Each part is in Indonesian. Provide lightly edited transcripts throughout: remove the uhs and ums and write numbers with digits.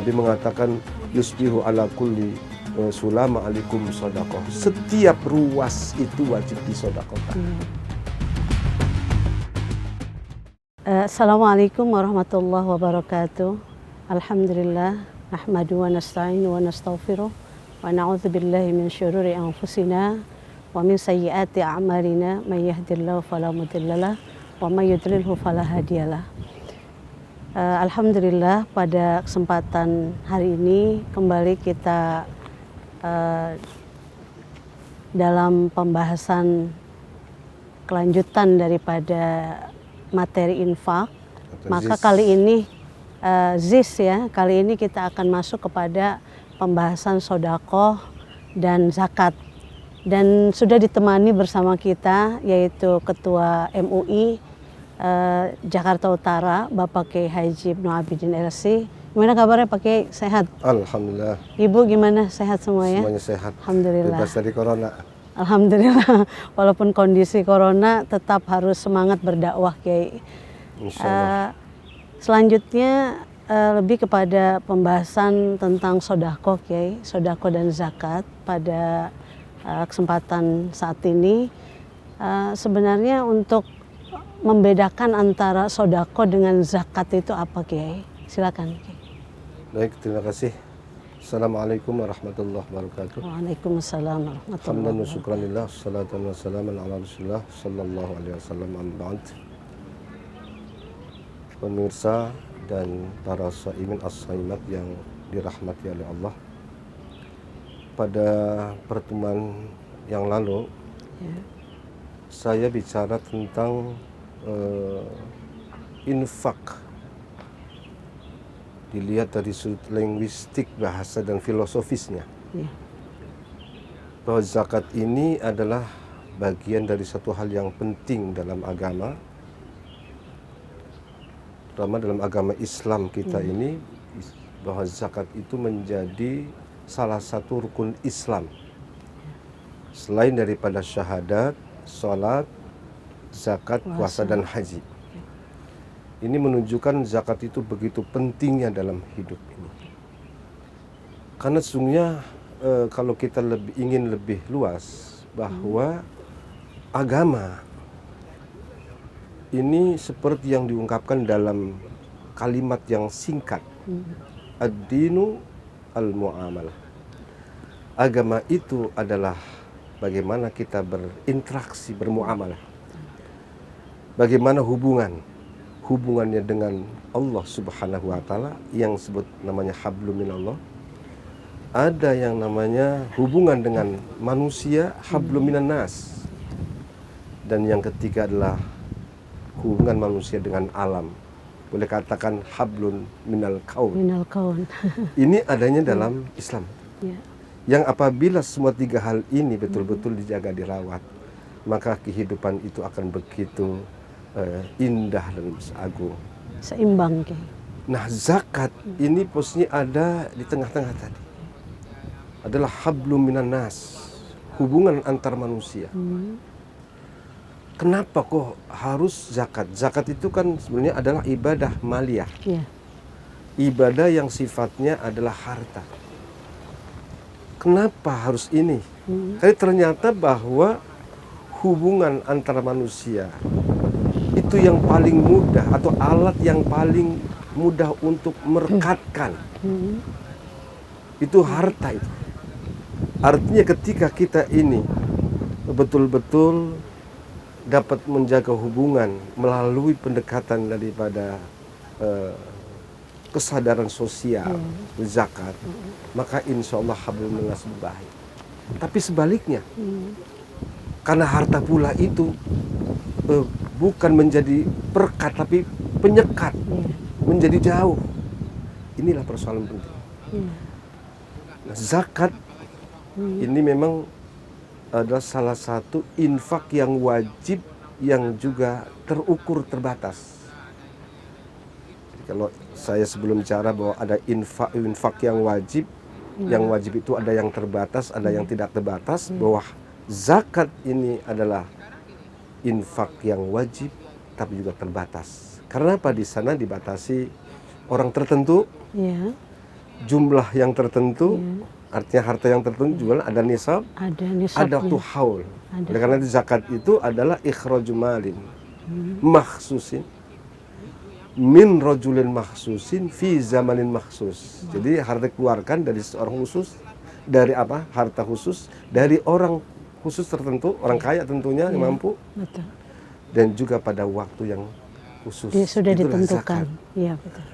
Nabi mengatakan yusbihu ala kulli sulama alikum sodakoh. Setiap ruas itu wajib disodakohkan. Assalamualaikum warahmatullahi wabarakatuh. Alhamdulillah, nahmadu wa nasta'inu wa nastaghfiruh wa na'udzu billahi min syururi anfusina wa min sayyiati a'malina may yahdihillahu fala mudhillalah wa may yudlilhu fala hadiyalah. Alhamdulillah, pada kesempatan hari ini kembali kita dalam pembahasan kelanjutan daripada materi infak. Maka kali ini ZIS ya, kali ini kita akan masuk kepada pembahasan sodakoh dan zakat. Dan sudah ditemani bersama kita yaitu Ketua MUI Jakarta Utara, Bapak Kiai Haji Ibnu Abidin LC. Gimana kabarnya Pak Kiai? Sehat? Alhamdulillah. Ibu gimana? Sehat semua ya? Semuanya sehat. Alhamdulillah. Bebas dari corona. Alhamdulillah. Walaupun kondisi corona tetap harus semangat berdakwah Kiai. Selanjutnya lebih kepada pembahasan tentang sodakoh Kiai, sodakoh dan zakat pada kesempatan saat ini. Sebenarnya untuk membedakan antara sodako dengan zakat itu apa Kiai? Silakan Kiai. Baik, terima kasih. Assalamualaikum warahmatullahi wabarakatuh. Waalaikumsalam warahmatullahi Hamdan wa wabarakatuh. syukranillah, salatan wa salaman ala rasulullah sallallahu alaihi wasallam, amma ba'd. Pemirsa dan para shaimin as-shaimat yang dirahmati oleh Allah. Pada pertemuan yang lalu saya bicara tentang infak dilihat dari sudut linguistik, bahasa dan filosofisnya. Bahwa zakat ini adalah bagian dari satu hal yang penting dalam agama, terutama dalam agama Islam kita ini, bahwa zakat itu menjadi salah satu rukun Islam selain daripada syahadat, sholat, zakat, puasa dan haji. Ini menunjukkan zakat itu begitu pentingnya dalam hidup ini. Karena sesungguhnya kalau kita ingin lebih luas, bahwa agama ini seperti yang diungkapkan dalam kalimat yang singkat, ad-dinu al-mu'amalah. Agama itu adalah bagaimana kita berinteraksi, bermuamalah. Bagaimana hubungannya dengan Allah Subhanahu wa taala yang disebut namanya hablum minallah. Ada yang namanya hubungan dengan manusia, hablum minan nas. Dan yang ketiga adalah hubungan manusia dengan alam. Boleh katakan hablun minal kaun. Minal kaun. Ini adanya dalam Islam. Yang apabila semua tiga hal ini betul-betul dijaga, dirawat, maka kehidupan itu akan begitu indah dan agung. Seimbang Kiai. Nah, zakat ini posisinya ada di tengah-tengah tadi. Adalah hablum minan nas, hubungan antar manusia. Kenapa kok harus zakat? Zakat itu kan sebenarnya adalah ibadah maliyah. Ibadah yang sifatnya adalah harta. Kenapa harus ini? Karena ternyata bahwa hubungan antara manusia itu yang paling mudah, atau alat yang paling mudah untuk merekatkan itu harta itu. Artinya ketika kita ini betul-betul dapat menjaga hubungan melalui pendekatan daripada kesadaran sosial, zakat, maka insya Allah hablum minas baik. Tapi sebaliknya, karena harta pula itu bukan menjadi perekat tapi penyekat, menjadi jauh. Inilah persoalan penting. Nah, zakat ini memang adalah salah satu infak yang wajib yang juga terukur, terbatas. Jadi kalau saya sebelum bicara bahwa ada infak yang wajib itu ada yang terbatas, ada yang tidak terbatas, bahwa zakat ini adalah infak yang wajib tapi juga terbatas. Karena apa? Di sana dibatasi orang tertentu, jumlah yang tertentu, artinya harta yang tertentu juga ada nisab, Ada ada nisabnya. waktu haul. Ada. Oleh karena itu zakat itu adalah ikhraju malin makhsusin min rajulin makhsusin fi zamanin makhsus. Jadi harta dikeluarkan dari seorang khusus, dari apa? Harta khusus dari orang khusus tertentu, orang kaya tentunya yang mampu, Betul. dan juga pada waktu yang khusus. Sudah Itulah ditentukan. zakat. Iya, betul.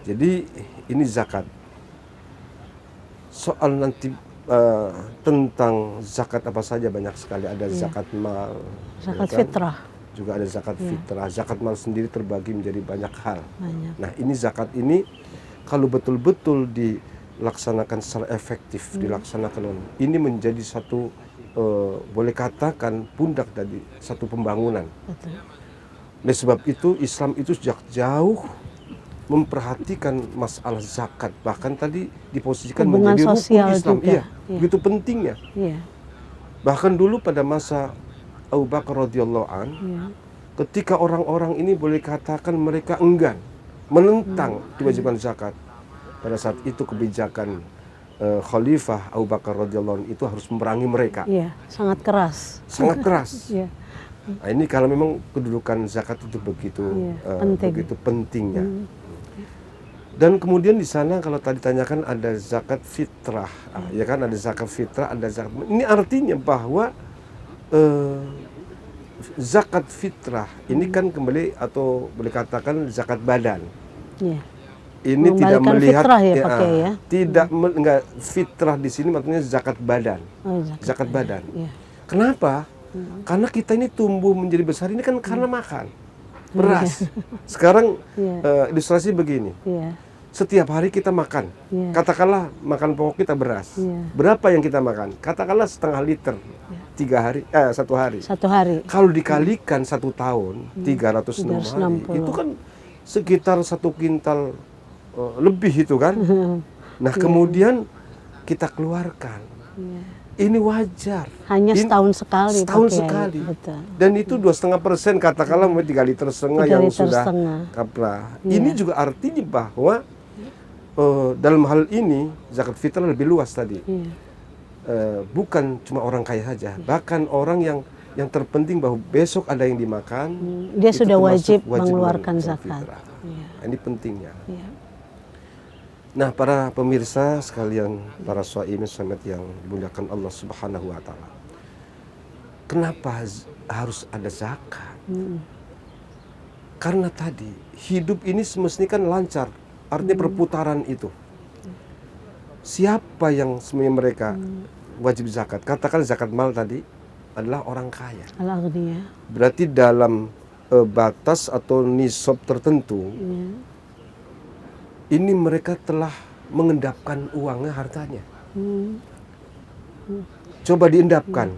Jadi ini zakat. Soal nanti tentang zakat apa saja banyak sekali. Ada zakat mal, Zakat ya kan? fitrah. Juga ada zakat fitrah. Zakat mal sendiri terbagi menjadi banyak hal. Banyak. Nah ini zakat ini kalau betul-betul dilaksanakan secara efektif, dilaksanakan, ini menjadi satu boleh katakan pundak dari satu pembangunan. Betul. Oleh sebab itu Islam itu sejak jauh memperhatikan masalah zakat, bahkan tadi diposisikan Hubungan menjadi rukun sosial Islam. juga. Iya, begitu pentingnya. Iya. Bahkan dulu pada masa Abu Bakar radhiyallahu an, Iya. ketika orang-orang ini boleh katakan mereka enggan menentang kewajiban zakat. Pada saat itu kebijakan Khalifah Abu Bakar radhiyallahu an itu harus memerangi mereka. Iya, sangat keras. Sangat keras. Iya. Nah, ini kalau memang kedudukan zakat itu begitu penting. begitu pentingnya. Dan kemudian di sana kalau tadi tanyakan ada zakat fitrah, ya kan, ada zakat fitrah, ada zakat. Ini artinya bahwa zakat fitrah ini kan kembali atau boleh katakan zakat badan. Iya. Ini tidak Mengembalikan melihat fitrah ya pakai ya. Tidak enggak fitrah di sini maksudnya zakat badan. Oh, Zakat badan. Iya. Kenapa? Karena kita ini tumbuh menjadi besar ini kan karena makan beras. Sekarang ilustrasi begini. Iya. Setiap hari kita makan. Iya. Katakanlah makan pokok kita beras. Iya. Berapa yang kita makan? Katakanlah setengah liter. 1 hari. Satu hari. Kalau dikalikan 1 tahun, 360 hari, 360. itu kan sekitar 1 kintal lebih itu kan. Nah kemudian kita keluarkan. Iya. Ini wajar. Hanya setahun sekali. Setahun pakai. sekali. Betul. Dan itu 2,5%, katakanlah 3,5 liter 3 yang liter sudah setengah. kaprah. Iya. Ini juga artinya bahwa dalam hal ini zakat fitrah lebih luas tadi. Iya. Bukan cuma orang kaya saja, bahkan orang yang terpenting bahwa besok ada yang dimakan. Dia itu sudah termasuk wajib mengeluarkan zakat zakat. fitrah. Iya. Nah, ini pentingnya. Iya. Nah, para pemirsa sekalian, para shaimin samet yang dimuliakan Allah Subhanahu wa taala. Kenapa harus ada zakat? Karena tadi hidup ini semestinya kan lancar, artinya perputaran itu. Siapa yang semuanya mereka wajib zakat? Katakan zakat mal tadi adalah orang kaya. Al-aghniyah. Berarti dalam batas atau nisab tertentu, Iya. ini mereka telah mengendapkan uangnya, hartanya. Coba diendapkan.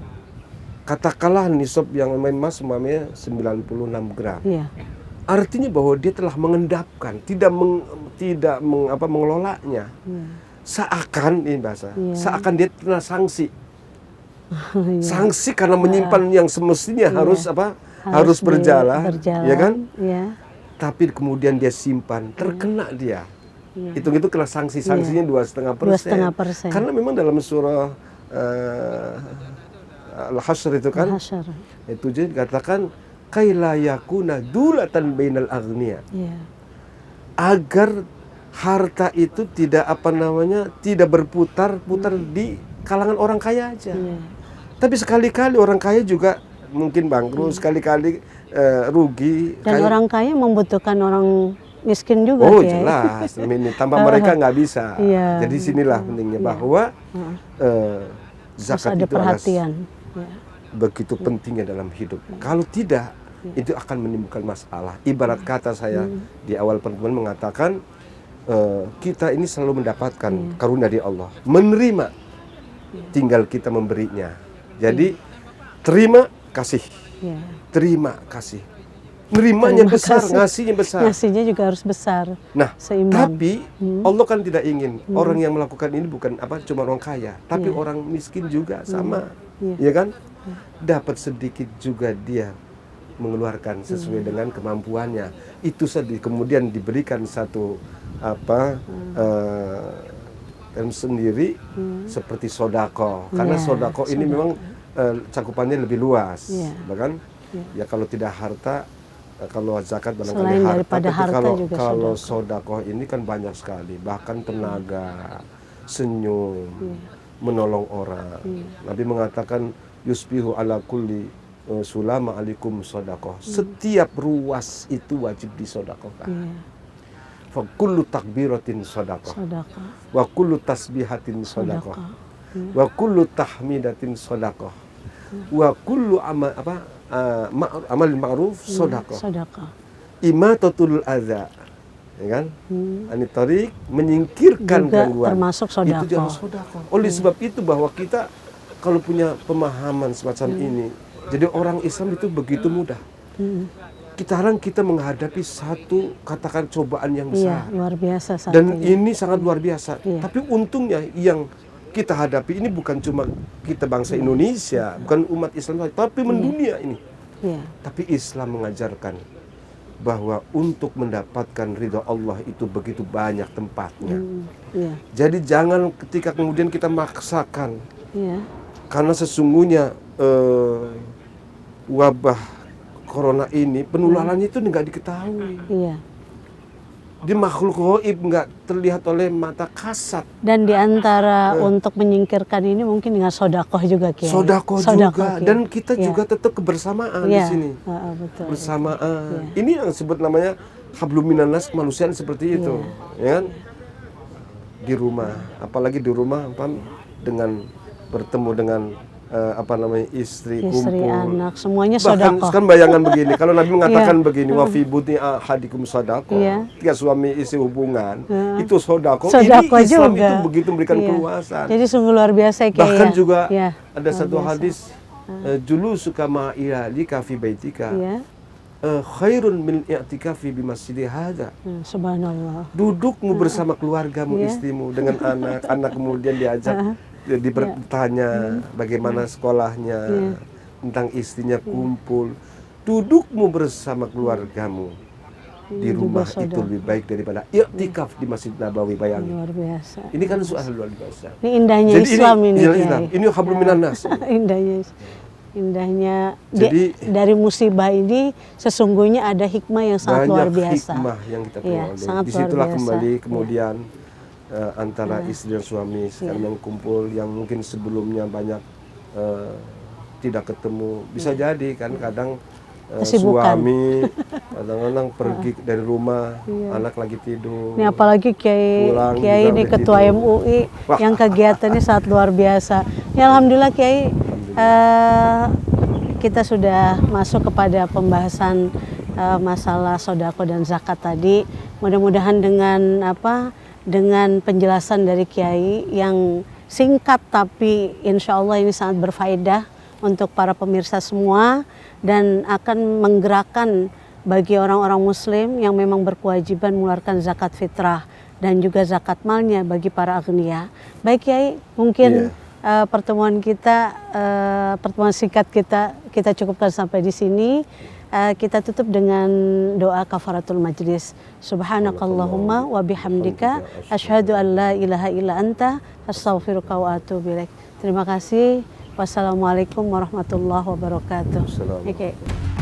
Katakanlah nisab yang emas umpamanya 96 gram. Iya. Artinya bahwa dia telah mengendapkan, tidak mengelolanya. Iya. Seakan ini bahasa, Iya. seakan dia kena sanksi. Iya. Sanksi karena menyimpan yang semestinya harus harus berjalan, ya kan? Iya. Tapi kemudian dia simpan, terkena dia. Iya. Hitung-hitung kena sanksinya 2,5%. 2,5%. Karena memang dalam surah Al-Hasyr itu kan, Al-Hasyr. itu jadi dikatakan kaila yakuna dulatan bainal aghniya. Iya. Agar harta itu tidak tidak berputar-putar di kalangan orang kaya aja. Iya. Tapi sekali-kali orang kaya juga mungkin bangkrut, sekali-kali rugi. Dan orang kaya membutuhkan orang miskin juga. Oh Kiai. jelas, ini tanpa mereka nggak bisa. Iya. Jadi sinilah pentingnya bahwa zakat Harus ada itu adalah perhatian. Iya. begitu pentingnya dalam hidup. Kalau tidak, itu akan menimbulkan masalah. Ibarat kata saya di awal pertemuan mengatakan, kita ini selalu mendapatkan karunia dari Allah, menerima, tinggal kita memberinya. Jadi terima kasih, Iya. terima kasih, nerimanya Terima besar, kasih. ngasihnya besar. Ngasihnya juga harus besar. Nah, Seimbang. tapi Allah kan tidak ingin orang yang melakukan ini bukan cuma orang kaya, tapi orang miskin juga sama, Iya. ya kan? Dapat sedikit juga dia mengeluarkan sesuai dengan kemampuannya. Itu tadi kemudian diberikan satu term sendiri seperti sodako, karena sodako ini memang cakupannya lebih luas, bahkan ya kalau tidak harta, kalau zakat barangkali harta, tapi kalau sodako ini kan banyak sekali, bahkan tenaga, senyum, menolong orang. Nabi mengatakan yusbihu ala kulli sulama alikum sodakoh. Setiap ruas itu wajib disodakohkan. Fa kullu takbiratin sodakoh. Wa kullu tasbihatin sodakoh. Wa kullu tahmidatin sodakoh. Wa kullu amal ma'ruf sodakoh. Imatatul adza, ya kan? Anitarik, menyingkirkan juga gangguan. Termasuk sodakoh. Itu juga sodakoh. Oleh sebab itu bahwa kita kalau punya pemahaman semacam ini, jadi orang Islam itu begitu mudah. Sekarang kita menghadapi satu katakan cobaan yang besar. Luar biasa saat dan ini sangat luar biasa. Tapi untungnya yang kita hadapi ini bukan cuma kita bangsa Indonesia, bukan umat Islam, tapi mendunia ini. Tapi Islam mengajarkan bahwa untuk mendapatkan ridha Allah itu begitu banyak tempatnya. Jadi jangan ketika kemudian kita maksakan. Karena sesungguhnya wabah corona ini penularannya itu nggak diketahui. Di makhluk gaib, nggak terlihat oleh mata kasat. Dan di antara untuk menyingkirkan ini mungkin dengan sodakoh juga, Kiai. Sodakoh juga, dan kita juga tetap kebersamaan di sini. Betul. Bersamaan. Ini yang disebut namanya hablum minanas, kemanusiaan seperti itu, ya kan? Di rumah, apalagi di rumah dengan bertemu dengan istri, kumpul, anak, semuanya bahkan sodakoh. kan bayangan begini, kalau Nabi mengatakan begini, wa fi buti ahadikum sodakoh, ketika suami istri hubungan, itu sodakoh. Ini Islam juga. Itu begitu memberikan keluasan. Jadi sungguh luar biasa, Kiai. Bahkan juga ada satu hadis, julu suka ma'iyali kafi baitika, khairun min i'tikafi bi masjidi hadza. Subhanallah. Dudukmu bersama keluargamu, istrimu, dengan anak kemudian diajak bertanya bagaimana sekolahnya, tentang istrinya, kumpul. Dudukmu bersama keluargamu di rumah itu lebih baik daripada i'tikaf di Masjid Nabawi. Bayangin. Luar biasa. Ini kan soal luar biasa. Ini indahnya jadi Islam ini. Ini hablum minan nas. Indahnya dari musibah ini sesungguhnya ada hikmah yang sangat luar biasa. Banyak hikmah yang kita peroleh. Disitulah kembali kemudian antara istri dan suami sekarang yang kumpul, yang mungkin sebelumnya banyak tidak ketemu. Bisa jadi kan kadang suami kadang-kadang pergi dari rumah, anak lagi tidur. Ini apalagi Kiai ini ketua MUI yang kegiatannya sangat luar biasa. Ya alhamdulillah Kiai, kita sudah masuk kepada pembahasan masalah sodako dan zakat tadi. Mudah-mudahan dengan penjelasan dari Kiai yang singkat tapi insya Allah ini sangat berfaedah untuk para pemirsa semua dan akan menggerakkan bagi orang-orang muslim yang memang berkewajiban mengeluarkan zakat fitrah dan juga zakat malnya bagi para agniya. Baik Kiai, mungkin pertemuan singkat kita cukupkan sampai di sini. Kita tutup dengan doa kafaratul majlis. Subhanakallahumma wa bihamdika asyhadu an la ilaha illa anta astaghfiruka wa atubu ilaik. Terima kasih. Wassalamualaikum warahmatullahi wabarakatuh. Assalamualaikum.